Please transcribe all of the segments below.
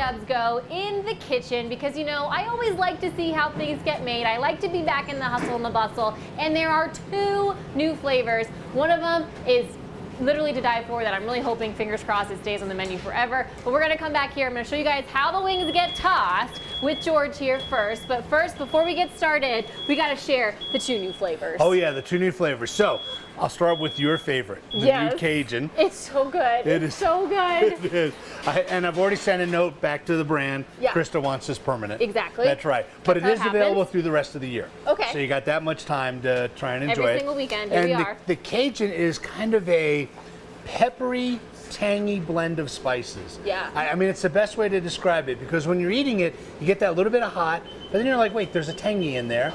Dubs go in the kitchen because, you know, I always like to see how things get made. I like to be back in the hustle and the bustle, and there are 2 new flavors. One of them is literally to die for that I'm really hoping, fingers crossed, it stays on the menu forever. But we're gonna come back here. I'm gonna show you guys how the wings get tossed with George here first. But first, before we get started, we gotta share the 2 new flavors. Oh yeah, the 2 new flavors. So I'll start with your favorite, the new Cajun. It's so good. It's so good. It is. And I've already sent a note back to the brand. Yeah. Krista wants this permanent. Exactly. That's right. But it is available through the rest of the year. Okay. So you got that much time to try and enjoy it. Every single weekend, here we are. The Cajun is kind of a peppery, tangy blend of spices. Yeah. I mean, it's the best way to describe it because when you're eating it, you get that little bit of hot, but then you're like, wait, there's a tangy in there.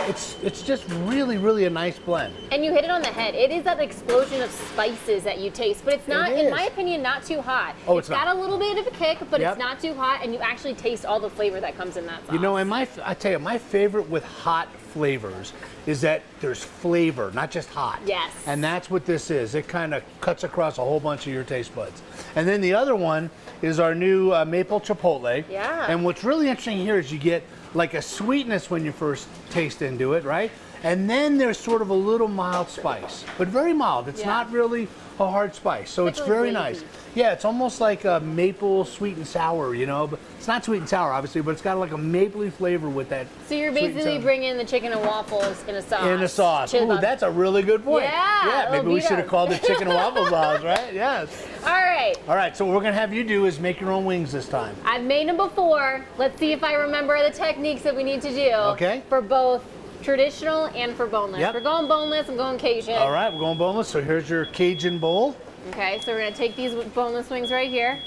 It's just really, really a nice blend. And you hit it on the head. It is that explosion of spices that you taste, but it's not, in my opinion, not too hot. Oh, it's got a little bit of a kick, but Yep. it's not too hot, and you actually taste all the flavor that comes in that sauce. You know, and I tell you, my favorite with hot flavors is that there's flavor, not just hot. Yes. And that's what this is. It kind of cuts across a whole bunch of your taste buds. And then the other one is our new Maple Chipotle. Yeah. And what's really interesting here is you get like a sweetness when you first taste into it, right? And then there's sort of a little mild spice, but very mild. It's not really a hard spice, so it's very nice. Yeah, it's almost like a maple sweet and sour, you know, but it's not sweet and sour, obviously, but it's got like a mapley flavor with that. So you're basically bringing the chicken and waffles in a sauce. In a sauce. Ooh, that's a really good point. Yeah, maybe we should have called it chicken and waffle sauce, right? Yes. All right. All right, so what we're gonna have you do is make your own wings this time. I've made them before. Let's see if I remember the techniques that we need to do. Okay. For both traditional and for boneless. Yep. We're going boneless, I'm going Cajun. All right, we're going boneless, so here's your Cajun bowl. Okay, so we're gonna take these boneless wings right here.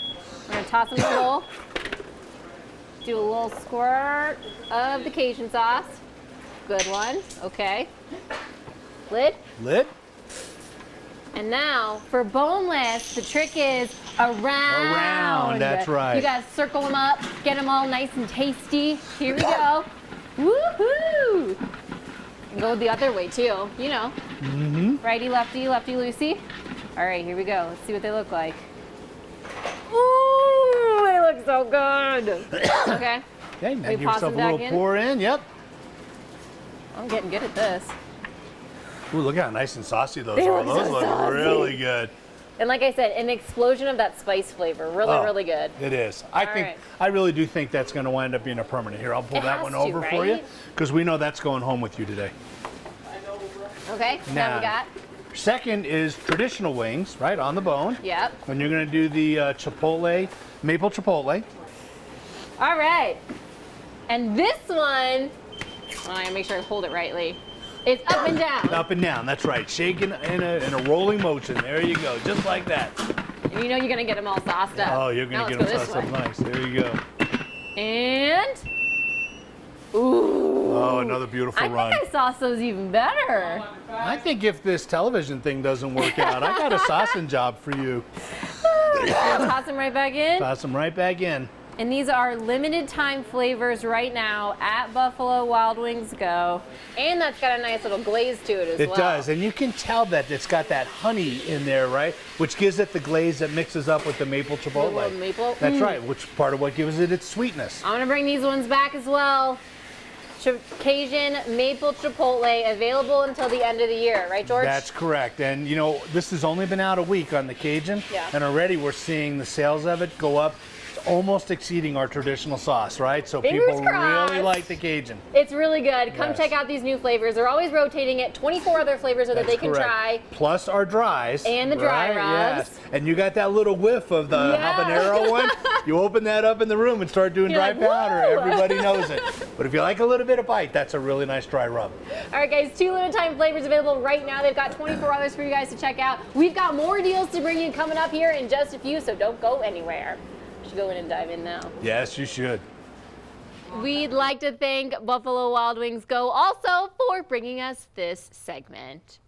We're gonna toss them in the bowl. Do a little squirt of the Cajun sauce. Good one, okay. Lid. Lid. And now, for boneless, the trick is around. Around, that's right. You gotta circle them up, get them all nice and tasty. Here we go. Woohoo! And go the other way too, you know. Righty, lefty, lefty, loosey. All right, here we go. Let's see what they look like. Ooh, they look so good. Okay. Okay, now give yourself a little pour in. Yep. I'm getting good at this. Ooh, look how nice and saucy those They are. look so Those look really good. And like I said, an explosion of that spice flavor. Really, really good. It is. I really do think that's going to wind up being a permanent. Here, I'll pull that one over for you because we know that's going home with you today. Okay, now we got. Second is traditional wings, right, on the bone. Yep. And you're going to do the Chipotle, Maple Chipotle. All right. And this one, I gotta make sure I hold it rightly. It's up and down. Up and down, that's right. Shaking in a rolling motion. There you go, just like that. And you know you're gonna get them all sauced up. Oh, you're gonna get them sauced up nice. There you go. And, ooh. Oh, another beautiful run. I think I sauced those even better. I think if this television thing doesn't work out, I got a saucing job for you. Toss them right back in. Toss them right back in. And these are limited time flavors right now at Buffalo Wild Wings Go. And that's got a nice little glaze to it as well. It does, and you can tell that it's got that honey in there, right? Which gives it the glaze that mixes up with the maple chipotle. The little maple. That's right, which part of what gives it its sweetness. I'm gonna bring these ones back as well. Cajun Maple Chipotle, available until the end of the year, right, George? That's correct. And you know, this has only been out a week on the Cajun, and already we're seeing the sales of it go up. It's almost exceeding our traditional sauce, right? So people really like the Cajun. It's really good. Come check out these new flavors. They're always rotating it. 24 other flavors so that they can try. Plus our dries. And the dry rubs. Yes. And you got that little whiff of the habanero one. You open that up in the room and start doing dry powder. Everybody knows it. But if you like a little bit of bite, that's a really nice dry rub. All right, guys, 2 limited time flavors available right now. They've got 24 others for you guys to check out. We've got more deals to bring you coming up here in just a few, so don't go anywhere. Should go in and dive in now. Yes, you should. We'd like to thank Buffalo Wild Wings Go also for bringing us this segment.